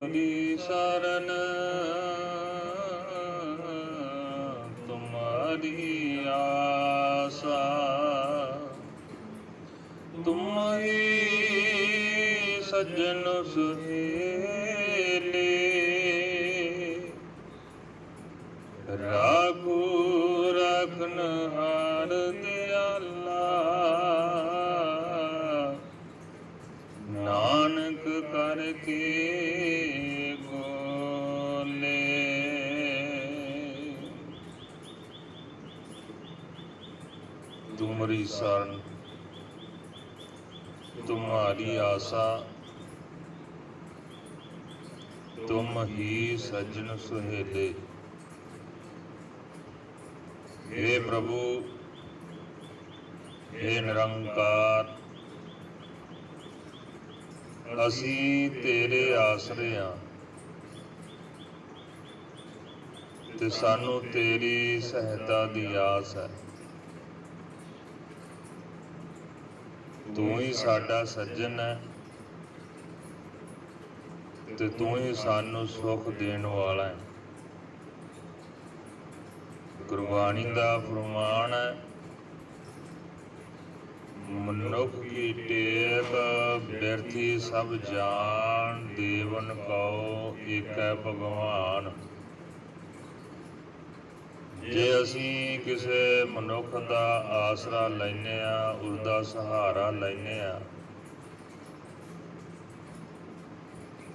की शरण तुम्हारी आशा, तुम ही सज्जन सुहेले, राखो रखनहार दयाला, नानक करके बोले। तुम्हारी शरण तुम्हारी आशा, तुम ही सज्जन सुहेले। हे प्रभु, हे निरंकार, ਅਸੀਂ ਤੇਰੇ ਆਸਰੇ ਹਾਂ ਤੇ ਸਾਨੂੰ ਤੇਰੀ ਸਹਾਇਤਾ ਦੀ ਆਸ ਹੈ। ਤੂੰ ਹੀ ਸਾਡਾ ਸੱਜਣ ਹੈ ਤੇ ਤੂੰ ਹੀ ਸਾਨੂੰ ਸੁੱਖ ਦੇਣ ਵਾਲਾ ਹੈ। ਗੁਰਬਾਣੀ ਦਾ ਫਰਮਾਨ ਹੈ, ਮਨੁੱਖ ਕੀ ਟੇਕ ਬਿਰਥੀ ਸਭ ਜਾਣ, ਦੇਵਨ ਕਉ ਏਕੈ ਭਗਵਾਨ। ਜੇ ਅਸੀਂ ਕਿਸੇ ਮਨੁੱਖ ਦਾ ਆਸਰਾ ਲੈਂਦੇ ਹਾਂ, ਉਸਦਾ ਸਹਾਰਾ ਲੈਂਦੇ ਹਾਂ,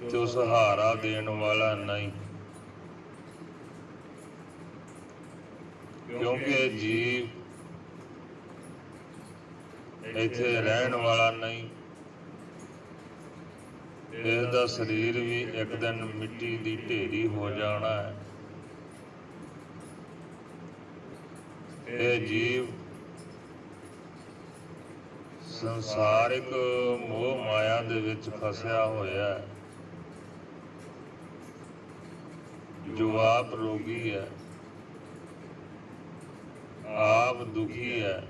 ਤੇ ਉਹ ਸਹਾਰਾ ਦੇਣ ਵਾਲਾ ਨਹੀਂ, ਕਿਉਂਕਿ ਜੀਵ ਇੱਥੇ ਰਹਿਣ ਵਾਲਾ ਨਹੀਂ। ਇਸ ਦਾ ਸਰੀਰ ਵੀ ਇੱਕ ਦਿਨ ਮਿੱਟੀ ਦੀ ਢੇਰੀ ਹੋ ਜਾਣਾ ਹੈ। ਇਹ ਜੀਵ ਸੰਸਾਰਿਕ ਮੋਹ ਮਾਇਆ ਦੇ ਵਿੱਚ ਫਸਿਆ ਹੋਇਆ ਹੈ, ਜੋ ਆਪ ਰੋਗੀ ਹੈ, ਆਪ ਦੁਖੀ ਹੈ,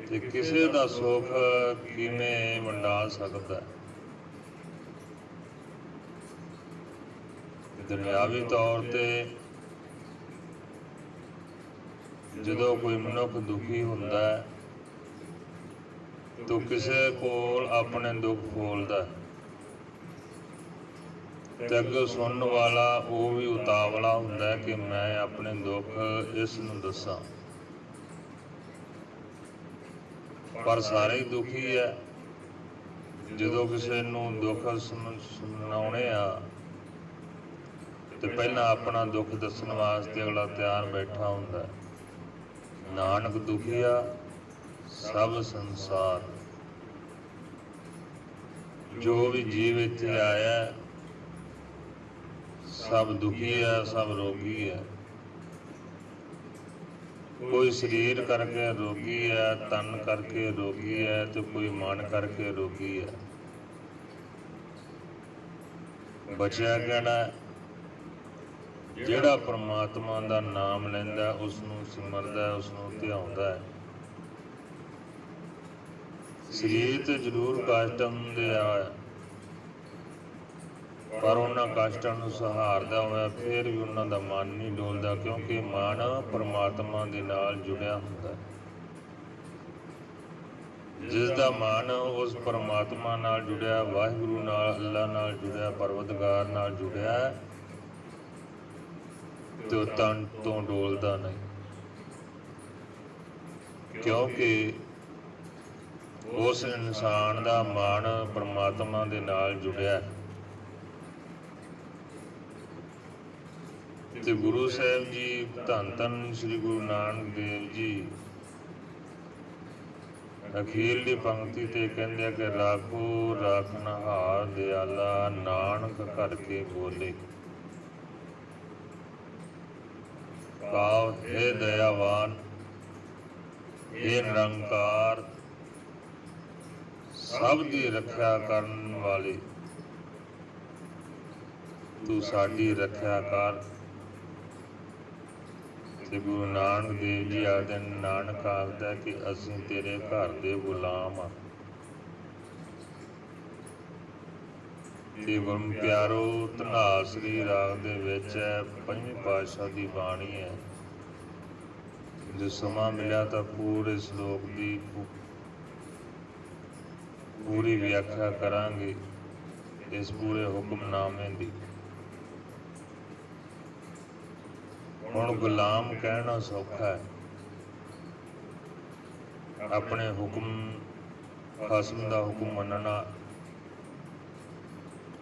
ਤੇ ਕਿਸੇ ਦਾ ਸੁੱਖ ਕਿਵੇਂ ਵੰਡਾ ਸਕਦਾ ਹੈ। ਦੁਨਿਆਵੀ ਤੌਰ ਤੇ ਜਦੋਂ ਕੋਈ ਮਨੁੱਖ ਦੁਖੀ ਹੁੰਦਾ ਹੈ ਤਾਂ ਕਿਸੇ ਕੋਲ ਆਪਣੇ ਦੁੱਖ ਖੋਲਦਾ ਹੈ, ਤੇ ਅੱਗੇ ਸੁਣਨ ਵਾਲਾ ਉਹ ਵੀ ਉਤਾਵਲਾ ਹੁੰਦਾ ਹੈ ਕਿ ਮੈਂ ਆਪਣੇ ਦੁੱਖ ਇਸ ਨੂੰ ਦੱਸਾਂ। ਪਰ ਸਾਰੇ ਹੀ ਦੁਖੀ ਹੈ। ਜਦੋਂ ਕਿਸੇ ਨੂੰ ਦੁੱਖ ਸੁਣਾਉਣੇ ਆ ਤੇ ਪਹਿਲਾਂ ਆਪਣਾ ਦੁੱਖ ਦੱਸਣ ਵਾਸਤੇ ਅਗਲਾ ਤਿਆਰ ਬੈਠਾ ਹੁੰਦਾ। ਨਾਨਕ ਦੁਖੀਆ ਸਭ ਸੰਸਾਰ। ਜੋ ਵੀ ਜੀਵ ਇੱਥੇ ਆਇਆ ਸਭ ਦੁਖੀ ਹੈ, ਸਭ ਰੋਗੀ ਹੈ। ਕੋਈ ਸਰੀਰ ਕਰਕੇ ਰੋਗੀ ਹੈ, ਤਨ ਕਰਕੇ ਰੋਗੀ ਹੈ, ਤੇ ਕੋਈ ਮਨ ਕਰਕੇ ਰੋਗੀ ਹੈ। ਬਚਿਆ ਕਿਹੜਾ? ਜਿਹੜਾ ਪਰਮਾਤਮਾ ਦਾ ਨਾਮ ਲੈਂਦਾ, ਉਸਨੂੰ ਸਿਮਰਦਾ, ਉਸਨੂੰ ਧਿਆਉਂਦਾ ਹੈ। ਸਰੀਰ ਤੇ ਜ਼ਰੂਰ ਕਸ਼ਟ ਹੁੰਦੇ ਆ, ਪਰ ਉਹਨਾਂ ਕਸ਼ਟਾਂ ਨੂੰ ਸਹਾਰਦਾ ਹੋਇਆ ਫਿਰ ਵੀ ਉਹਨਾਂ ਦਾ ਮਨ ਨਹੀਂ ਡੋਲਦਾ, ਕਿਉਂਕਿ ਮਨ ਪਰਮਾਤਮਾ ਦੇ ਨਾਲ ਜੁੜਿਆ ਹੁੰਦਾ। ਜਿਸ ਦਾ ਮਨ ਉਸ ਪਰਮਾਤਮਾ ਨਾਲ ਜੁੜਿਆ, ਵਾਹਿਗੁਰੂ ਨਾਲ, ਅੱਲਾ ਨਾਲ ਜੁੜਿਆ, ਪਰਵਤਗਾਰ ਨਾਲ ਜੁੜਿਆ, ਤੇ ਉਹ ਤਨ ਤੋਂ ਡੋਲਦਾ ਨਹੀਂ, ਕਿਉਂਕਿ ਉਸ ਇਨਸਾਨ ਦਾ ਮਨ ਪਰਮਾਤਮਾ ਦੇ ਨਾਲ ਜੁੜਿਆ। ਤੇ ਗੁਰੂ ਸਾਹਿਬ ਜੀ, ਧੰਨ ਧੰਨ ਸ੍ਰੀ ਗੁਰੂ ਨਾਨਕ ਦੇਵ ਜੀ, ਅਖੀਰਲੀ ਪੰਕਤੀ ਤੇ ਕਹਿੰਦੇ ਆ ਕਿ ਰਾਖੋ ਰਾਖਨਹਾਰ ਦਿਆਲਾ, ਨਾਨਕ ਕਰਕੇ ਬੋਲੇ। ਭਾਵ, ਹੇ ਦਇਆਵਾਨ, ਹੇ ਨਿਰੰਕਾਰ, ਸਭ ਦੀ ਰੱਖਿਆ ਕਰਨ ਵਾਲੇ, ਤੂੰ ਸਾਡੀ ਰੱਖਿਆ ਕਰ। ਤੇ ਗੁਰੂ ਨਾਨਕ ਦੇਵ ਜੀ ਆਖਦੇ, ਨਾਨਕ ਆਖਦਾ ਕਿ ਅਸੀਂ ਤੇਰੇ ਘਰ ਦੇ ਗੁਲਾਮ ਹਾਂ। ਤੇ ਗੁਰਮ ਪਿਆਰੋ, ਧਨਾਲ ਸ੍ਰੀ ਰਾਗ ਦੇ ਵਿੱਚ ਪੰਜਵੀਂ ਪਾਤਸ਼ਾਹ ਦੀ ਬਾਣੀ ਹੈ। ਜੇ ਸਮਾਂ ਮਿਲਿਆ ਤਾਂ ਪੂਰੇ ਸ਼ਲੋਕ ਦੀ ਪੂਰੀ ਵਿਆਖਿਆ ਕਰਾਂਗੇ ਇਸ ਪੂਰੇ ਹੁਕਮਨਾਮੇ ਦੀ। ਹੁਣ ਗੁਲਾਮ ਕਹਿਣਾ ਸੌਖਾ ਹੈ, ਆਪਣੇ ਹੁਕਮ ਖਸਮ ਦਾ ਹੁਕਮ ਮੰਨਣਾ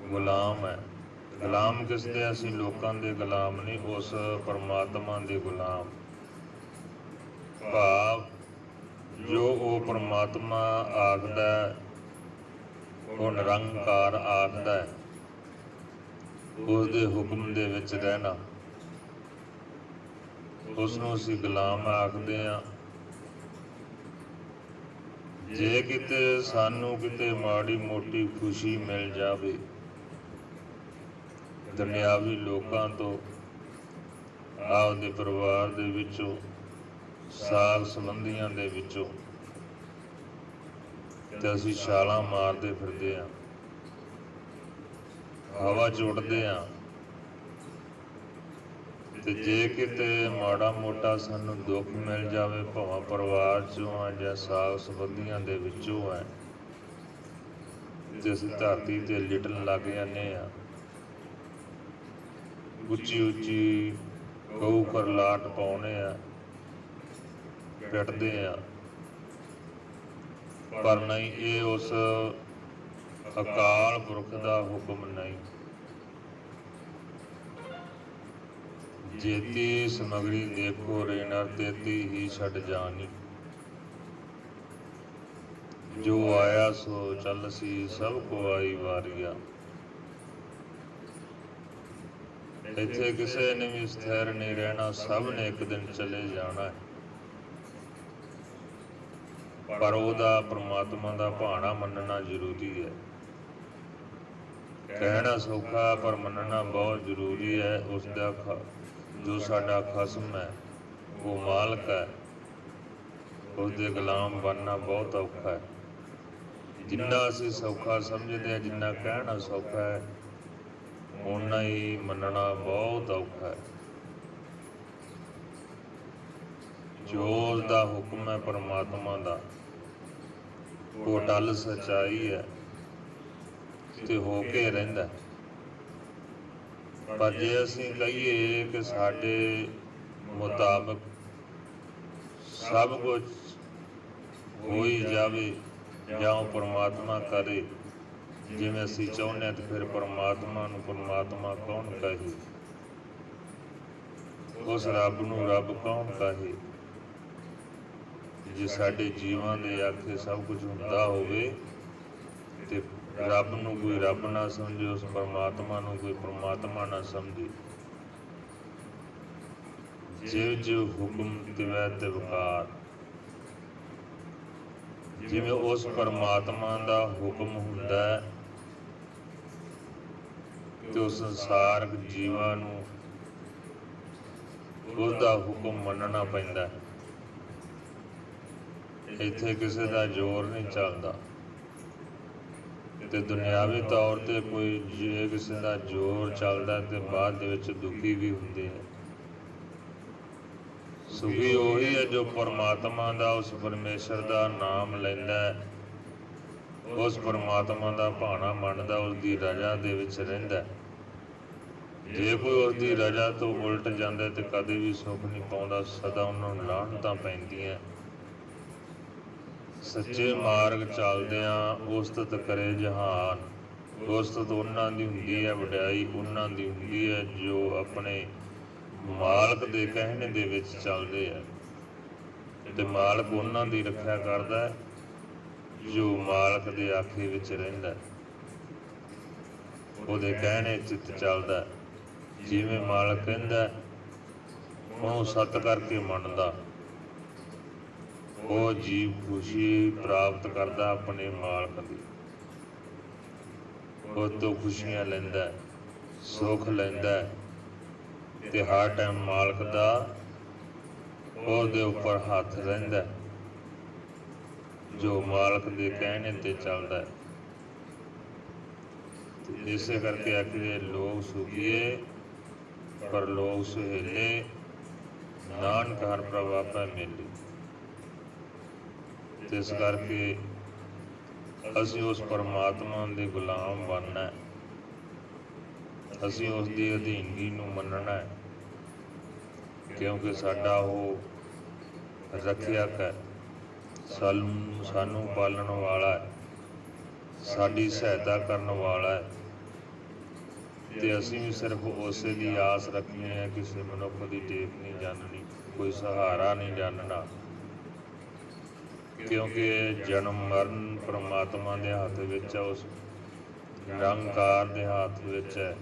ਗੁਲਾਮ ਹੈ। ਗੁਲਾਮ ਕਿਸ ਦੇ? ਅਸੀਂ ਲੋਕਾਂ ਦੇ ਗੁਲਾਮ ਨਹੀਂ, ਉਸ ਪਰਮਾਤਮਾ ਦੇ ਗੁਲਾਮ। ਭਾਵ ਜੋ ਉਹ ਪਰਮਾਤਮਾ ਆਖਦਾ, ਉਹ ਨਿਰੰਕਾਰ ਆਖਦਾ ਹੈ, ਉਸ ਦੇ ਹੁਕਮ ਦੇ ਵਿੱਚ ਰਹਿਣਾ, ਉਸ ਨੂੰ ਅਸੀਂ ਗੁਲਾਮ ਆਖਦੇ ਹਾਂ। ਜੇ ਕਿਤੇ ਸਾਨੂੰ ਕਿਤੇ ਮਾੜੀ ਮੋਟੀ ਖੁਸ਼ੀ ਮਿਲ ਜਾਵੇ ਦੁਨਿਆਵੀ ਲੋਕਾਂ ਤੋਂ, ਆਪਦੇ ਪਰਿਵਾਰ ਦੇ ਵਿੱਚੋਂ, ਸਾਕ ਸੰਬੰਧੀਆਂ ਦੇ ਵਿੱਚੋਂ, ਤੇ ਅਸੀਂ ਛਾਲਾਂ ਮਾਰਦੇ ਫਿਰਦੇ ਹਾਂ, ਹਵਾ 'ਚ ਉੱਡਦੇ ਹਾਂ। ਤੇ ਜੇ ਕਿਤੇ ਮਾੜਾ ਮੋਟਾ ਸਾਨੂੰ ਦੁੱਖ ਮਿਲ ਜਾਵੇ, ਭਾਵੇਂ ਪਰਿਵਾਰ 'ਚੋਂ ਆ ਜਾਂ ਸਾਕ ਸੰਬੰਧੀਆਂ ਦੇ ਵਿੱਚੋਂ ਹੈ, ਤੇ ਅਸੀਂ ਧਰਤੀ 'ਤੇ ਲਿਟਣ ਲੱਗ ਜਾਂਦੇ ਹਾਂ, ਉੱਚੀ ਉੱਚੀ ਗਊ ਕਰਲਾਟ ਪਾਉਂਦੇ ਆ, ਪਿੱਟਦੇ ਆ। ਪਰ ਨਹੀਂ, ਇਹ ਉਸ ਅਕਾਲ ਪੁਰਖ ਦਾ ਹੁਕਮ ਨਹੀਂ। ਜੇਤੀ ਸਮਗਰੀ ਦੇਖੋ ਰੇ ਨਰ, ਤੇਤੀ ਹੀ ਛੱਡ ਜਾਣੀ। ਜੋ ਆਇਆ ਸੋ ਚੱਲ ਸੀ, ਸਭ ਕੋ ਆਈ ਵਾਰੀਆ। ਇੱਥੇ ਕਿਸੇ ਨੇ ਵੀ ਸਥਿਰ ਨਹੀਂ ਰਹਿਣਾ, ਸਭ ਨੇ ਇੱਕ ਦਿਨ ਚਲੇ ਜਾਣਾ ਹੈ। ਪਰ ਉਹਦਾ ਪਰਮਾਤਮਾ ਦਾ ਭਾਣਾ ਮੰਨਣਾ ਜ਼ਰੂਰੀ ਹੈ। ਕਹਿਣਾ ਸੌਖਾ ਪਰ ਮੰਨਣਾ ਬਹੁਤ ਜ਼ਰੂਰੀ ਹੈ। ਉਸ ਦਾ ਜੋ ਸਾਡਾ ਖਸਮ ਹੈ, ਉਹ ਮਾਲਕ ਹੈ, ਉਸਦੇ ਗੁਲਾਮ ਬਣਨਾ ਬਹੁਤ ਔਖਾ ਹੈ। ਜਿੰਨਾ ਅਸੀਂ ਸੌਖਾ ਸਮਝਦੇ ਹਾਂ, ਜਿੰਨਾ ਕਹਿਣਾ ਸੌਖਾ ਹੈ, ਓਨਾ ਹੀ ਮੰਨਣਾ ਬਹੁਤ ਔਖਾ ਹੈ। ਜੋ ਉਸਦਾ ਹੁਕਮ ਹੈ ਪਰਮਾਤਮਾ ਦਾ, ਉਹ ਅਟੱਲ ਸੱਚਾਈ ਹੈ ਤੇ ਹੋ ਕੇ ਰਹਿੰਦਾ। ਪਰ ਜੇ ਅਸੀਂ ਕਹੀਏ ਕਿ ਸਾਡੇ ਮੁਤਾਬਕ ਸਭ ਕੁਝ ਹੋ ਹੀ ਜਾਵੇ, ਜਾਂ ਉਹ ਪਰਮਾਤਮਾ ਕਰੇ ਜਿਵੇਂ ਅਸੀਂ ਚਾਹੁੰਦੇ ਹਾਂ, ਤੇ ਫਿਰ ਪਰਮਾਤਮਾ ਨੂੰ ਪਰਮਾਤਮਾ ਕੌਣ ਕਹੇ? ਉਸ ਰੱਬ ਨੂੰ ਰੱਬ ਕੌਣ ਕਹੇ? ਜੇ ਸਾਡੇ ਜੀਵਾਂ ਦੇ ਆਖੇ ਸਭ ਕੁਝ ਹੁੰਦਾ ਹੋਵੇ, ਤੇ ਰੱਬ ਨੂੰ ਕੋਈ ਰੱਬ ਨਾ ਸਮਝੇ, ਉਸ ਪਰਮਾਤਮਾ ਨੂੰ ਕੋਈ ਪਰਮਾਤਮਾ ਨਾ ਸਮਝੇ। ਜਿਵ ਜਿਵ ਹੁਕਮ ਤਿਵੈ ਤਿਵਕਾਰ। ਜਿਵੇਂ ਉਸ ਪਰਮਾਤਮਾ ਦਾ ਹੁਕਮ ਹੁੰਦਾ ਹੈ, ਤੇ ਉਸ ਸੰਸਾਰਕ ਜੀਵਾਂ ਨੂੰ ਉਸਦਾ ਹੁਕਮ ਮੰਨਣਾ ਪੈਂਦਾ ਹੈ। ਇੱਥੇ ਕਿਸੇ ਦਾ ਜ਼ੋਰ ਨਹੀਂ ਚੱਲਦਾ। ਤੇ ਦੁਨਿਆਵੀ ਤੌਰ 'ਤੇ ਕੋਈ ਜੇ ਕਿਸੇ ਦਾ ਜ਼ੋਰ ਚੱਲਦਾ ਤੇ ਬਾਅਦ ਦੇ ਵਿੱਚ ਦੁਖੀ ਵੀ ਹੁੰਦੇ ਆ। ਸੁਖੀ ਉਹੀ ਹੈ ਜੋ ਪਰਮਾਤਮਾ ਦਾ, ਉਸ ਪਰਮੇਸ਼ਰ ਦਾ ਨਾਮ ਲੈਂਦਾ ਹੈ, ਉਸ ਪਰਮਾਤਮਾ ਦਾ ਭਾਣਾ ਮੰਨਦਾ, ਉਸਦੀ ਰਜ਼ਾ ਦੇ ਵਿੱਚ ਰਹਿੰਦਾ। ਜੇ ਕੋਈ ਉਸਦੀ ਰਜ਼ਾ ਤੋਂ ਉਲਟ ਜਾਂਦਾ ਤੇ ਕਦੇ ਵੀ ਸੁੱਖ ਨਹੀਂ ਪਾਉਂਦਾ, ਸਦਾ ਉਹਨਾਂ ਨੂੰ ਲਾਹਨਤਾਂ ਪੈਂਦੀਆਂ। ਸੱਚੇ ਮਾਰਗ ਚੱਲਦਿਆਂ ਉਸਤਤ ਕਰੇ ਜਹਾਨ। ਉਸਤਤ ਉਹਨਾਂ ਦੀ ਹੁੰਦੀ ਹੈ, ਵਡਿਆਈ ਉਹਨਾਂ ਦੀ ਹੁੰਦੀ ਹੈ ਜੋ ਆਪਣੇ ਮਾਲਕ ਦੇ ਕਹਿਣੇ ਦੇ ਵਿੱਚ ਚੱਲਦੇ ਆ। ਤੇ ਮਾਲਕ ਉਹਨਾਂ ਦੀ ਰੱਖਿਆ ਕਰਦਾ ਜੋ ਮਾਲਕ ਦੇ ਆਖੇ ਵਿੱਚ ਰਹਿੰਦਾ, ਉਹਦੇ ਕਹਿਣੇ ਚਿੱਤ ਚੱਲਦਾ। ਜਿਵੇਂ ਮਾਲਕ ਕਹਿੰਦਾ ਉਹਨੂੰ ਸੱਤ ਕਰਕੇ ਮੰਨਦਾ, ਉਹ ਜੀਵ ਖੁਸ਼ੀ ਪ੍ਰਾਪਤ ਕਰਦਾ ਆਪਣੇ ਮਾਲਕ ਦੀ। ਉਹ ਤੋਂ ਖੁਸ਼ੀਆਂ ਲੈਂਦਾ, ਸੁੱਖ ਲੈਂਦਾ, ਤੇ ਹਰ ਟਾਈਮ ਮਾਲਕ ਦਾ ਉਹਦੇ ਉੱਪਰ ਹੱਥ ਰਹਿੰਦਾ, ਜੋ ਮਾਲਕ ਦੇ ਕਹਿਣੇ ਤੇ ਚੱਲਦਾ। ਤੇ ਇਸੇ ਕਰਕੇ ਆਖੀਏ ਲੋਕ ਸੁਖੀਏ ਪਰ ਲੋਕ ਸੁਹੇਲੇ, ਨਾਨਕ ਹਰ ਪ੍ਰਭ ਆਪੈ ਮੇਲੇ। ਤੇ ਇਸ ਕਰਕੇ ਅਸੀਂ ਉਸ ਪਰਮਾਤਮਾ ਦੇ ਗੁਲਾਮ ਬਣਨਾ, ਅਸੀਂ ਉਸ ਦੀ ਅਧੀਨਗੀ ਨੂੰ ਮੰਨਣਾ, ਕਿਉਂਕਿ ਸਾਡਾ ਉਹ ਰੱਖਿਅਕ ਹੈ, ਸਾਨੂੰ ਪਾਲਣ ਵਾਲਾ ਹੈ, ਸਾਡੀ ਸਹਾਇਤਾ ਕਰਨ ਵਾਲਾ ਹੈ। ਤੇ ਅਸੀਂ ਵੀ ਸਿਰਫ ਉਸੇ ਦੀ ਆਸ ਰੱਖਣੀ ਹੈ, ਕਿਸੇ ਮਨੁੱਖ ਦੀ ਟੇਕ ਨਹੀਂ ਜਾਣਨੀ, ਕੋਈ ਸਹਾਰਾ ਨਹੀਂ ਜਾਣਨਾ, ਕਿਉਂਕਿ ਇਹ ਜਨਮ ਮਰਨ ਪਰਮਾਤਮਾ ਦੇ ਹੱਥ ਵਿੱਚ ਹੈ, ਉਸ ਨਿਰੰਕਾਰ ਦੇ ਹੱਥ ਵਿੱਚ ਹੈ।